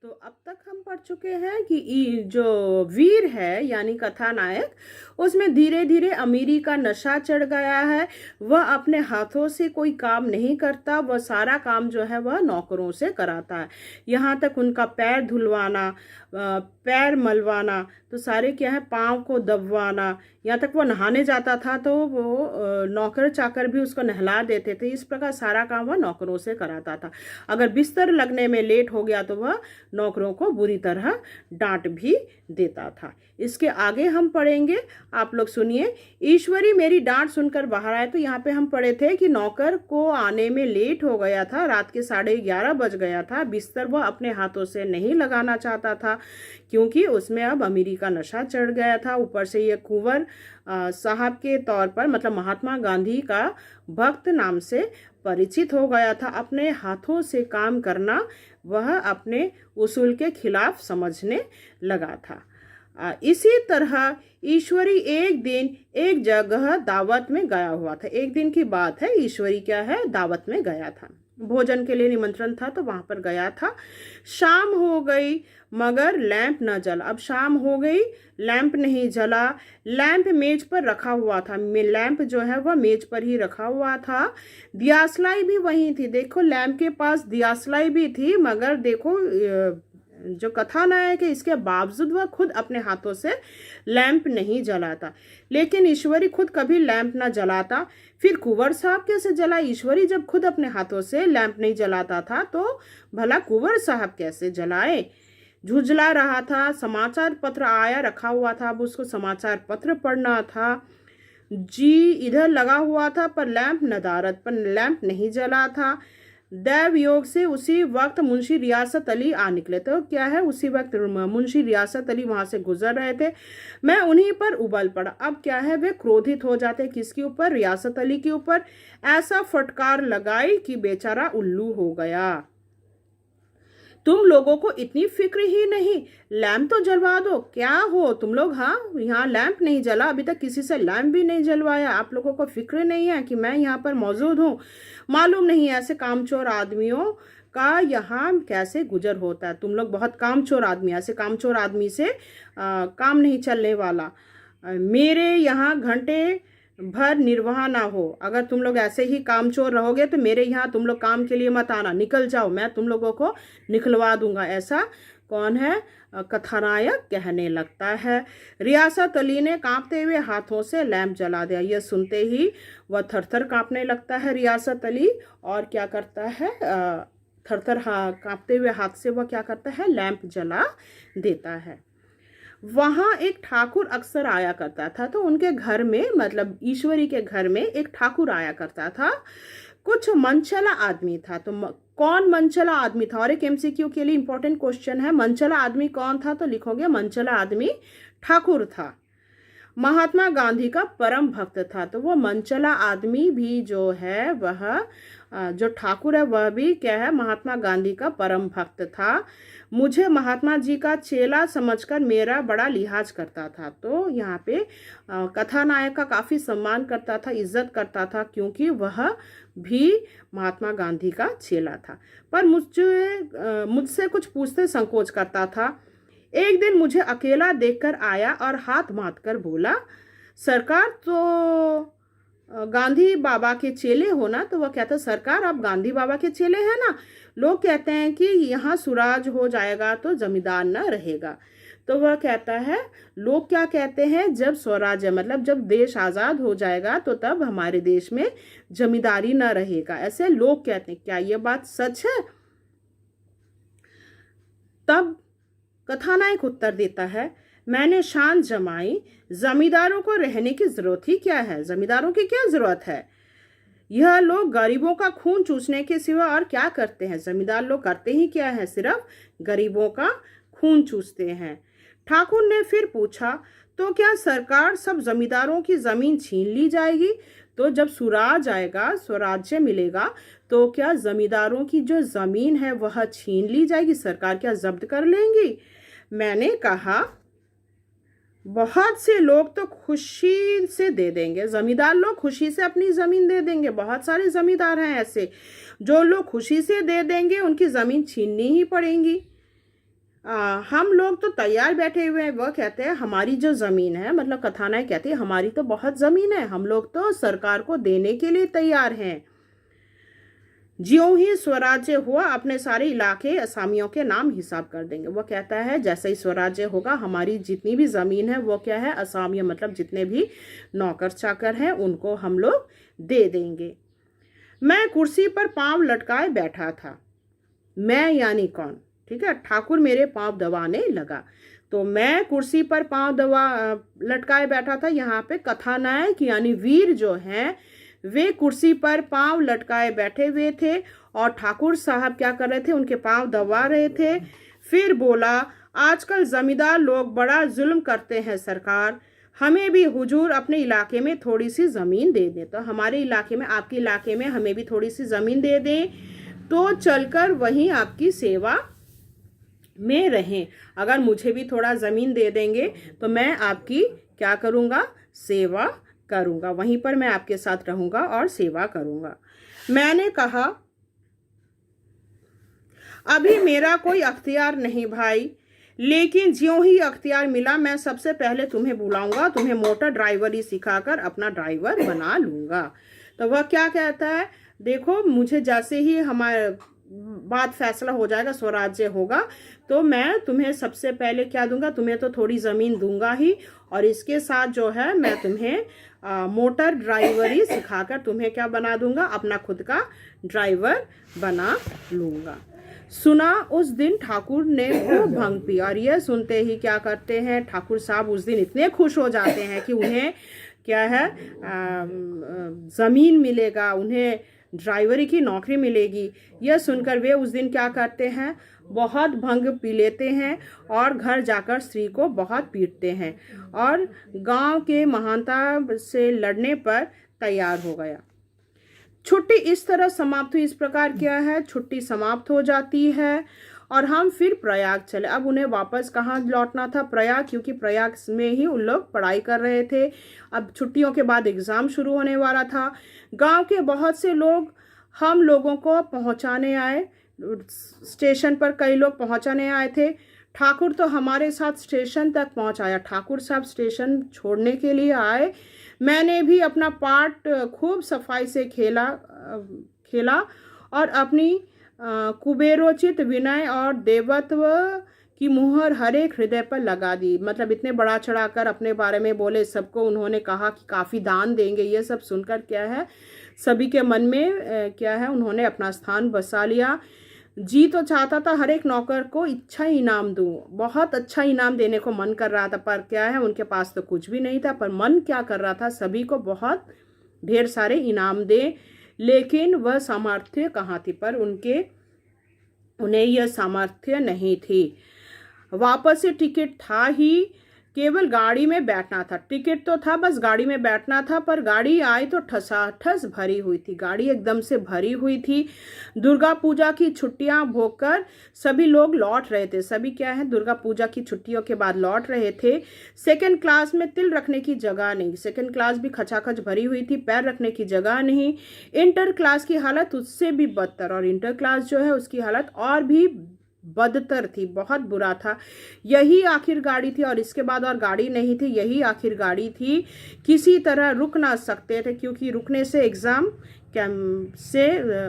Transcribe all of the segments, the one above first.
तो अब तक हम पढ़ चुके हैं कि जो वीर है यानी कथानायक उसमें धीरे धीरे अमीरी का नशा चढ़ गया है। वह अपने हाथों से कोई काम नहीं करता, वह सारा काम जो है वह नौकरों से कराता है। यहाँ तक उनका पैर धुलवाना, पैर मलवाना, तो सारे क्या है, पाँव को दबवाना। यहाँ तक वो नहाने जाता था तो वो नौकर चाकर भी उसको नहला देते थे। इस प्रकार सारा काम वह नौकरों से कराता था। अगर बिस्तर लगने में लेट हो गया तो वह नौकरों को बुरी तरह डांट भी देता था। इसके आगे हम पढ़ेंगे, आप लोग सुनिए। ईश्वरी मेरी डांट सुनकर बाहर आए। तो यहाँ पे हम पढ़े थे कि नौकर को आने में लेट हो गया था, रात के 11:30 बज गया था। बिस्तर वह अपने हाथों से नहीं लगाना चाहता था क्योंकि उसमें अब अमीरी का नशा चढ़ गया था। ऊपर से ये कुंवर साहब के तौर पर, मतलब महात्मा गांधी का भक्त नाम से परिचित हो गया था। अपने हाथों से काम करना वह अपने उसूल के खिलाफ समझने लगा था। इसी तरह ईश्वरी एक दिन एक जगह दावत में गया हुआ था। एक दिन की बात है, ईश्वरी क्या है, दावत में गया था, भोजन के लिए निमंत्रण था तो वहां पर गया था। शाम हो गई मगर लैंप न जला। अब शाम हो गई, लैंप नहीं जला। लैंप मेज पर रखा हुआ था, लैंप जो है वह मेज पर ही रखा हुआ था। दियासलाई भी वहीं थी। देखो, लैंप के पास दियासलाई भी थी, मगर देखो जो कथानायक है इसके बावजूद वह खुद अपने हाथों से लैंप नहीं जलाता। लेकिन ईश्वरी खुद कभी लैंप ना जलाता, फिर कुंवर साहब कैसे जला? ईश्वरी जब खुद अपने हाथों से लैंप नहीं जलाता था तो भला कुंवर साहब कैसे जलाए? झुंझला रहा था। समाचार पत्र आया रखा हुआ था, अब उसको समाचार पत्र पढ़ना था। जी इधर लगा हुआ था पर लैंप नदारत, पर लैंप नहीं जला था। दैव योग से उसी वक्त मुंशी रियासत अली आ निकले। तो क्या है, उसी वक्त मुंशी रियासत अली वहां से गुजर रहे थे। मैं उन्हीं पर उबल पड़ा। अब क्या है, वे क्रोधित हो जाते। किसके ऊपर? रियासत अली के ऊपर। ऐसा फटकार लगाई कि बेचारा उल्लू हो गया। तुम लोगों को इतनी फिक्र ही नहीं, लैंप तो जलवा दो। क्या हो तुम लोग? हाँ, यहाँ लैंप नहीं जला, अभी तक किसी से लैंप भी नहीं जलवाया। आप लोगों को फिक्र नहीं है कि मैं यहाँ पर मौजूद हूँ? मालूम नहीं ऐसे कामचोर आदमियों का यहाँ कैसे गुजर होता है। तुम लोग बहुत कामचोर आदमी, ऐसे कामचोर आदमी से काम नहीं चलने वाला। मेरे यहाँ घंटे भर निर्वाह ना हो। अगर तुम लोग ऐसे ही कामचोर रहोगे तो मेरे यहाँ तुम लोग काम के लिए मत आना, निकल जाओ, मैं तुम लोगों को निकलवा दूंगा। ऐसा कौन है? कथानायक कहने लगता है। रियासत अली ने कांपते हुए हाथों से लैंप जला दिया। यह सुनते ही वह थरथर कांपने लगता है रियासत अली, और क्या करता है, थरथर कांपते हुए हाथ से वह क्या करता है, लैंप जला देता है। वहां एक ठाकुर अक्सर आया करता था। तो उनके घर में, मतलब ईश्वरी के घर में एक ठाकुर आया करता था। कुछ मनचला आदमी था। तो कौन मनचला आदमी था? और एक एमसीक्यू के लिए इंपॉर्टेंट क्वेश्चन है, मनचला आदमी कौन था? तो लिखोगे मनचला आदमी ठाकुर था। महात्मा गांधी का परम भक्त था। तो वो मनचला आदमी भी जो है, वह जो ठाकुर है वह भी क्या है, महात्मा गांधी का परम भक्त था। मुझे महात्मा जी का चेला समझकर मेरा बड़ा लिहाज करता था। तो यहाँ पे कथानायक का काफी सम्मान करता था, इज्जत करता था, क्योंकि वह भी महात्मा गांधी का चेला था। पर मुझसे कुछ पूछते संकोच करता था। एक दिन मुझे अकेला देखकर आया और हाथ बांध कर बोला, सरकार तो गांधी बाबा के चेले हो ना? तो वह कहता, सरकार आप गांधी बाबा के चेले हैं ना? लोग कहते हैं कि यहाँ सुराज हो जाएगा तो जमींदार न रहेगा। तो वह कहता है, लोग क्या कहते हैं, जब स्वराज्य मतलब जब देश आज़ाद हो जाएगा तो तब हमारे देश में जमींदारी न रहेगा, ऐसे लोग कहते हैं। क्या ये बात सच है? तब कथानायक उत्तर देता है, मैंने शान जमाई, जमींदारों को रहने की जरूरत ही क्या है? जमींदारों की क्या जरूरत है? यह लोग गरीबों का खून चूसने के सिवा और क्या करते हैं? जमींदार लोग करते ही क्या है? सिर्फ गरीबों का खून चूसते हैं। ठाकुर ने फिर पूछा, तो क्या सरकार सब जमींदारों की जमीन छीन ली जाएगी? तो जब सुराज आएगा, स्वराज्य मिलेगा, तो क्या जमींदारों की जो जमीन है वह छीन ली जाएगी? सरकार क्या जब्त कर लेंगी? मैंने कहा, बहुत से लोग तो खुशी से दे देंगे, जमींदार लोग खुशी से अपनी जमीन दे देंगे। बहुत सारे जमींदार हैं ऐसे जो लोग खुशी से दे देंगे, उनकी जमीन छीननी ही पड़ेगी। हम लोग तो तैयार बैठे हुए हैं। वह कहते हैं हमारी जो ज़मीन है, मतलब कथानायक कहती है हमारी तो बहुत ज़मीन है, हम लोग तो सरकार को देने के लिए तैयार हैं। ज्यों ही स्वराज्य हुआ अपने सारे इलाके असामियों के नाम हिसाब कर देंगे। वो कहता है जैसे ही स्वराज्य होगा हमारी जितनी भी ज़मीन है वो क्या है, असामिया मतलब जितने भी नौकर चाकर हैं उनको हम लोग दे देंगे। मैं कुर्सी पर पांव लटकाए बैठा था। मैं यानी कौन, ठीक है, ठाकुर मेरे पांव दबाने लगा। तो मैं कुर्सी पर पांव लटकाए बैठा था। यहाँ पे कथानायक यानी वीर जो हैं वे कुर्सी पर पांव लटकाए बैठे हुए थे और ठाकुर साहब क्या कर रहे थे, उनके पांव दबा रहे थे। फिर बोला, आजकल जमींदार लोग बड़ा जुल्म करते हैं सरकार, हमें भी हुजूर अपने इलाके में थोड़ी सी ज़मीन दे दें। तो हमारे इलाके में, आपके इलाके में हमें भी थोड़ी सी ज़मीन दे दें तो चलकर वहीं आपकी सेवा में रहें। अगर मुझे भी थोड़ा ज़मीन दे देंगे तो मैं आपकी क्या करूँगा, सेवा करूँगा, वहीं पर मैं आपके साथ रहूँगा और सेवा करूँगा। मैंने कहा, अभी मेरा कोई अख्तियार नहीं भाई, लेकिन ज्यों ही अख्तियार मिला मैं सबसे पहले तुम्हें बुलाऊंगा, तुम्हें मोटर ड्राइवरी सिखाकर अपना ड्राइवर बना लूँगा। तो वह क्या कहता है, देखो मुझे जैसे ही हमारे बात फैसला हो जाएगा, स्वराज्य होगा, तो मैं तुम्हें सबसे पहले क्या दूंगा, तुम्हें तो थोड़ी ज़मीन दूंगा ही, और इसके साथ जो है मैं तुम्हें मोटर ड्राइवरी सिखाकर तुम्हें क्या बना दूंगा, अपना खुद का ड्राइवर बना लूँगा। सुना उस दिन ठाकुर ने खूब भंग पी, और यह सुनते ही क्या करते हैं ठाकुर साहब उस दिन इतने खुश हो जाते हैं कि उन्हें क्या है, ज़मीन मिलेगा, उन्हें ड्राइवरी की नौकरी मिलेगी। यह सुनकर वे उस दिन क्या करते हैं, बहुत भंग पी लेते हैं और घर जाकर स्त्री को बहुत पीटते हैं और गांव के महानता से लड़ने पर तैयार हो गया। छुट्टी इस तरह समाप्त हुई। इस प्रकार क्या है, छुट्टी समाप्त हो जाती है और हम फिर प्रयाग चले। अब उन्हें वापस कहाँ लौटना था, प्रयाग, क्योंकि प्रयाग में ही उन लोग पढ़ाई कर रहे थे। अब छुट्टियों के बाद एग्ज़ाम शुरू होने वाला था। गांव के बहुत से लोग हम लोगों को पहुंचाने आए, स्टेशन पर कई लोग पहुंचाने आए थे। ठाकुर तो हमारे साथ स्टेशन तक पहुंचाया। ठाकुर साहब स्टेशन छोड़ने के लिए आए। मैंने भी अपना पार्ट खूब सफाई से खेला और अपनी कुबेरोचित विनय और देवत्व की मुहर हर एक हृदय पर लगा दी। मतलब इतने बड़ा चढ़ाकर अपने बारे में बोले, सबको उन्होंने कहा कि काफ़ी दान देंगे। ये सब सुनकर क्या है, सभी के मन में क्या है, उन्होंने अपना स्थान बसा लिया। जी तो चाहता था हर एक नौकर को अच्छा इनाम दूं, बहुत अच्छा इनाम देने को मन कर रहा था, पर क्या है, उनके पास तो कुछ भी नहीं था, पर मन क्या कर रहा था, सभी को बहुत ढेर सारे इनाम दे। लेकिन वह सामर्थ्य कहाँ थी, पर उन्हें यह सामर्थ्य नहीं थी। वापस से टिकट था ही, केवल गाड़ी में बैठना था। टिकट तो था, बस गाड़ी में बैठना था, पर गाड़ी आई तो ठसाठस भरी हुई थी। गाड़ी एकदम से भरी हुई थी। दुर्गा पूजा की छुट्टियां भोगकर सभी लोग लौट रहे थे। सभी क्या है, दुर्गा पूजा की छुट्टियों के बाद लौट रहे थे। सेकंड क्लास में तिल रखने की जगह नहीं, सेकंड क्लास भी खचाखच भरी हुई थी, पैर रखने की जगह नहीं। इंटर क्लास की हालत उससे भी बदतर, और इंटर क्लास जो है उसकी हालत और भी बदतर थी, बहुत बुरा था। यही आखिर गाड़ी थी और इसके बाद और गाड़ी नहीं थी, यही आखिर गाड़ी थी। किसी तरह रुक ना सकते थे, क्योंकि रुकने से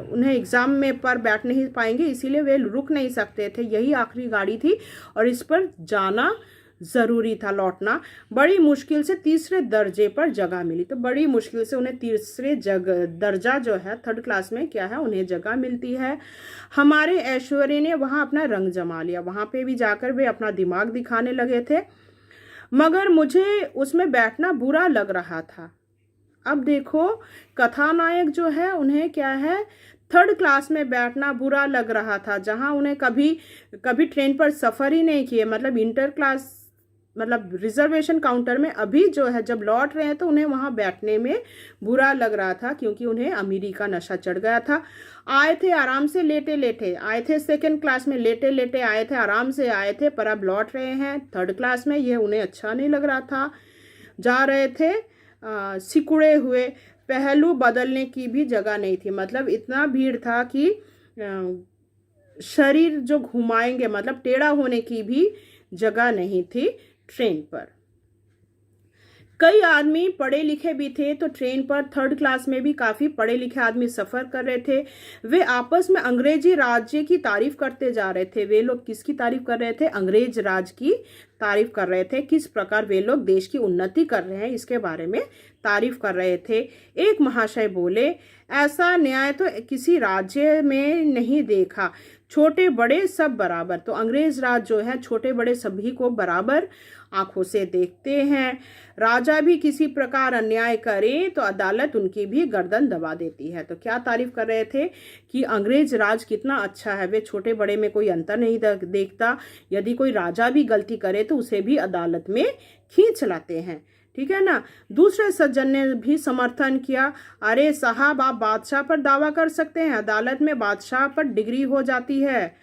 उन्हें एग्ज़ाम में पर बैठ नहीं पाएंगे, इसीलिए वे रुक नहीं सकते थे। यही आखिरी गाड़ी थी और इस पर जाना ज़रूरी था, लौटना। बड़ी मुश्किल से तीसरे दर्जे पर जगह मिली, तो बड़ी मुश्किल से उन्हें तीसरे दर्जा जो है, थर्ड क्लास में क्या है, उन्हें जगह मिलती है। हमारे ऐश्वर्य ने वहाँ अपना रंग जमा लिया, वहाँ पे भी जाकर वे अपना दिमाग दिखाने लगे थे, मगर मुझे उसमें बैठना बुरा लग रहा था। अब देखो, कथानायक जो है उन्हें क्या है, थर्ड क्लास में बैठना बुरा लग रहा था, जहाँ उन्हें कभी ट्रेन पर सफ़र ही नहीं किए, मतलब इंटर क्लास, मतलब रिजर्वेशन काउंटर में अभी जो है जब लौट रहे हैं तो उन्हें वहाँ बैठने में बुरा लग रहा था, क्योंकि उन्हें अमीरी का नशा चढ़ गया था। आए थे आराम से लेटे लेटे, आए थे सेकंड क्लास में लेटे लेटे आए थे, आराम से आए थे, पर अब लौट रहे हैं थर्ड क्लास में। ये उन्हें अच्छा नहीं लग रहा था। जा रहे थे सिकुड़े हुए, पहलू बदलने की भी जगह नहीं थी, मतलब इतना भीड़ था कि शरीर जो घुमाएंगे, मतलब टेढ़ा होने की भी जगह नहीं थी ट्रेन पर। कई आदमी पढ़े लिखे भी थे, तो ट्रेन पर थर्ड क्लास में भी काफ़ी पढ़े लिखे आदमी सफ़र कर रहे थे। वे आपस में अंग्रेजी राज्य की तारीफ करते जा रहे थे। वे लोग किसकी तारीफ कर रहे थे? अंग्रेज राज की तारीफ कर रहे थे। किस प्रकार वे लोग देश की उन्नति कर रहे हैं इसके बारे में तारीफ कर रहे थे। एक महाशय बोले, ऐसा न्याय तो किसी राज्य में नहीं देखा, छोटे बड़े सब बराबर। तो अंग्रेज राज जो है छोटे बड़े सभी को बराबर आंखों से देखते हैं। राजा भी किसी प्रकार अन्याय करे तो अदालत उनकी भी गर्दन दबा देती है। तो क्या तारीफ कर रहे थे कि अंग्रेज राज कितना अच्छा है, वे छोटे बड़े में कोई अंतर नहीं देखता। यदि कोई राजा भी गलती करे तो उसे भी अदालत में खींच लाते हैं, ठीक है ना। दूसरे सज्जन ने भी समर्थन किया, अरे साहब, आप बादशाह पर दावा कर सकते हैं, अदालत में बादशाह पर डिग्री हो जाती है।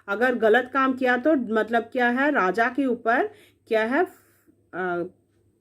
अगर गलत काम किया तो मतलब क्या है, राजा के ऊपर क्या है,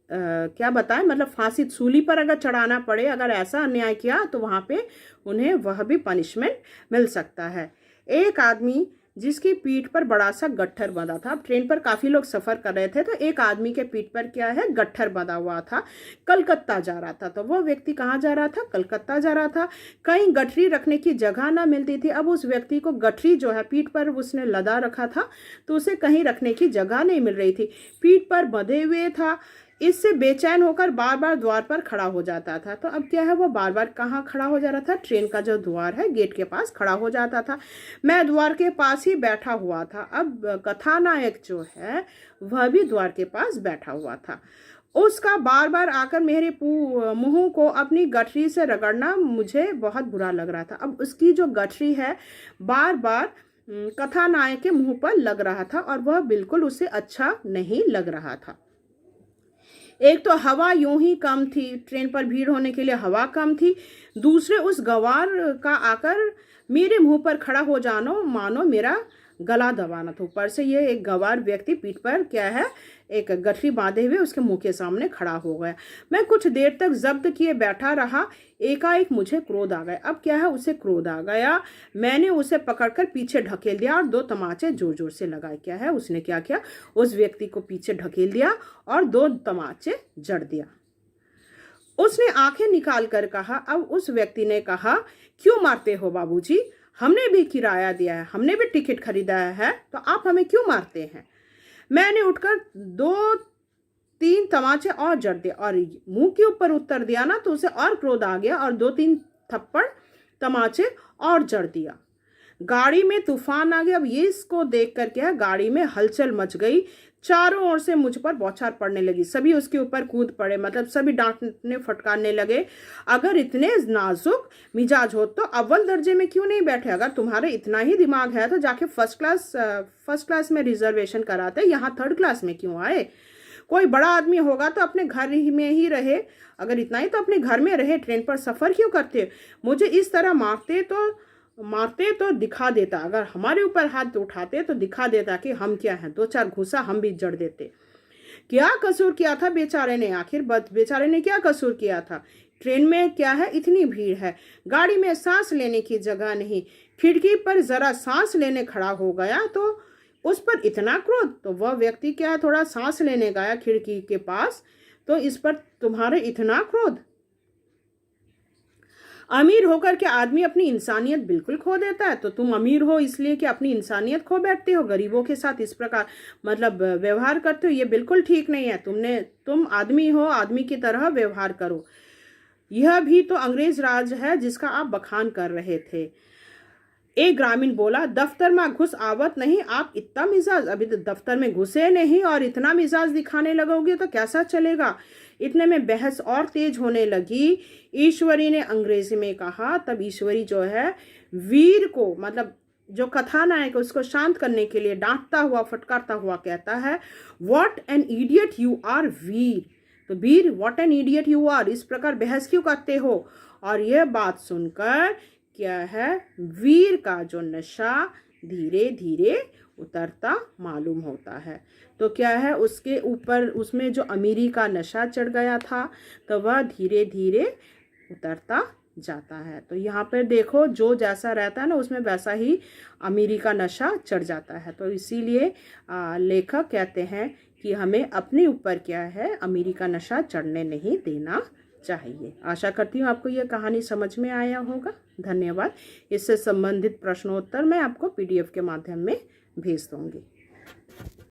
क्या बताएं, मतलब फांसी सूली पर अगर चढ़ाना पड़े, अगर ऐसा अन्याय किया तो वहां पे उन्हें वह भी पनिशमेंट मिल सकता है। एक आदमी जिसकी पीठ पर बड़ा सा गट्ठर बंधा था, अब ट्रेन पर काफी लोग सफर कर रहे थे, तो एक आदमी के पीठ पर क्या है, गट्ठर बंधा हुआ था, कलकत्ता जा रहा था। तो वह व्यक्ति कहाँ जा रहा था? कलकत्ता जा रहा था। कहीं गठरी रखने की जगह ना मिलती थी। अब उस व्यक्ति को गठरी जो है पीठ पर उसने लदा रखा था, तो उसे कहीं रखने की जगह नहीं मिल रही थी, पीठ पर बंधे हुए था। इससे बेचैन होकर बार बार द्वार पर खड़ा हो जाता था। तो अब क्या है, वो बार बार कहाँ खड़ा हो जा रहा था? ट्रेन का जो द्वार है गेट के पास खड़ा हो जाता था। मैं द्वार के पास ही बैठा हुआ था। अब कथानायक जो है वह भी द्वार के पास बैठा हुआ था। उसका बार बार आकर मेरे मुंह को अपनी गठरी से रगड़ना मुझे बहुत बुरा लग रहा था। अब उसकी जो गठरी है बार बार कथानायक के मुंह पर लग रहा था और वह बिल्कुल उसे अच्छा नहीं लग रहा था। एक तो हवा यूं ही कम थी, ट्रेन पर भीड़ होने के लिए हवा कम थी। दूसरे उस गवार का आकर मेरे मुंह पर खड़ा हो जाना मानो मेरा गला दबाना था। ऊपर से ये एक गवार व्यक्ति पीठ पर क्या है, एक गठरी बांधे हुए उसके मुंह के सामने खड़ा हो गया। मैं कुछ देर तक जब्त किए बैठा रहा। एकाएक मुझे क्रोध आ गया। अब क्या है, उसे क्रोध आ गया। मैंने उसे पकड़कर पीछे ढकेल दिया और 2 तमाचे जोर जोर से लगाए। क्या है, उसने क्या किया, उस व्यक्ति को पीछे ढकेल दिया और 2 तमाचे जड़ दिया। उसने आंखें निकाल कर कहा, अब उस व्यक्ति ने कहा, क्यों मारते हो बाबूजी? हमने भी किराया दिया है, हमने भी टिकट खरीदा है, तो आप हमें क्यों मारते हैं? मैंने उठकर 2-3 तमाचे और जड़ दिए और मुंह के ऊपर उत्तर दिया ना, तो उसे और क्रोध आ गया और 2-3 थप्पड़ तमाचे और जड़ दिया। गाड़ी में तूफान आ गया। अब ये इसको देख कर क्या, गाड़ी में हलचल मच गई। चारों ओर से मुझ पर बौछार पड़ने लगी। सभी उसके ऊपर कूद पड़े, मतलब सभी डांटने फटकारने लगे। अगर इतने नाजुक मिजाज हो तो अव्वल दर्जे में क्यों नहीं बैठे? अगर तुम्हारे इतना ही दिमाग है तो जाके फर्स्ट क्लास में रिजर्वेशन कराते, यहाँ थर्ड क्लास में क्यों आए? कोई बड़ा आदमी होगा तो अपने घर में ही रहे। अगर इतना ही तो अपने घर में रहे, ट्रेन पर सफर क्यों करते? मुझे इस तरह मारते तो दिखा देता, अगर हमारे ऊपर हाथ उठाते तो दिखा देता कि हम क्या हैं। 2-4 घूसा हम भी जड़ देते। क्या कसूर किया था बेचारे ने? आखिर बेचारे ने क्या कसूर किया था? ट्रेन में क्या है, इतनी भीड़ है, गाड़ी में सांस लेने की जगह नहीं। खिड़की पर जरा सांस लेने खड़ा हो गया तो उस पर इतना क्रोध? तो वह व्यक्ति क्या है, थोड़ा सांस लेने गया खिड़की के पास, तो इस पर तुम्हारे इतना क्रोध? अमीर होकर के आदमी अपनी इंसानियत बिल्कुल खो देता है। तो तुम अमीर हो इसलिए कि अपनी इंसानियत खो बैठते हो, गरीबों के साथ इस प्रकार मतलब व्यवहार करते हो, ये बिल्कुल ठीक नहीं है। तुम आदमी हो, आदमी की तरह व्यवहार करो। यह भी तो अंग्रेज राज है जिसका आप बखान कर रहे थे। एक ग्रामीण बोला, दफ्तर में घुस आवत नहीं, आप इतना मिजाज, अभी तो दफ्तर में घुसे नहीं और इतना मिजाज दिखाने लगोगे तो कैसा चलेगा? इतने में बहस और तेज होने लगी। ईश्वरी ने अंग्रेजी में कहा। तब ईश्वरी जो है वीर को, मतलब जो कथानायक है, उसको शांत करने के लिए डांटता हुआ फटकारता हुआ कहता है, what an idiot you are Veer. तो Veer, what an idiot you are, इस प्रकार बहस क्यों करते हो? और यह बात सुनकर क्या है, वीर का जो नशा धीरे धीरे उतरता मालूम होता है। तो क्या है, उसके ऊपर उसमें जो अमीरी का नशा चढ़ गया था तो वह धीरे धीरे उतरता जाता है। तो यहाँ पर देखो, जो जैसा रहता है ना उसमें वैसा ही अमीरी का नशा चढ़ जाता है। तो इसीलिए लेखक कहते हैं कि हमें अपने ऊपर क्या है, अमीरी का नशा चढ़ने नहीं देना चाहिए। आशा करती हूँ आपको यह कहानी समझ में आया होगा। धन्यवाद। इससे संबंधित प्रश्नोत्तर मैं आपको PDF के माध्यम में भेज दूँगी।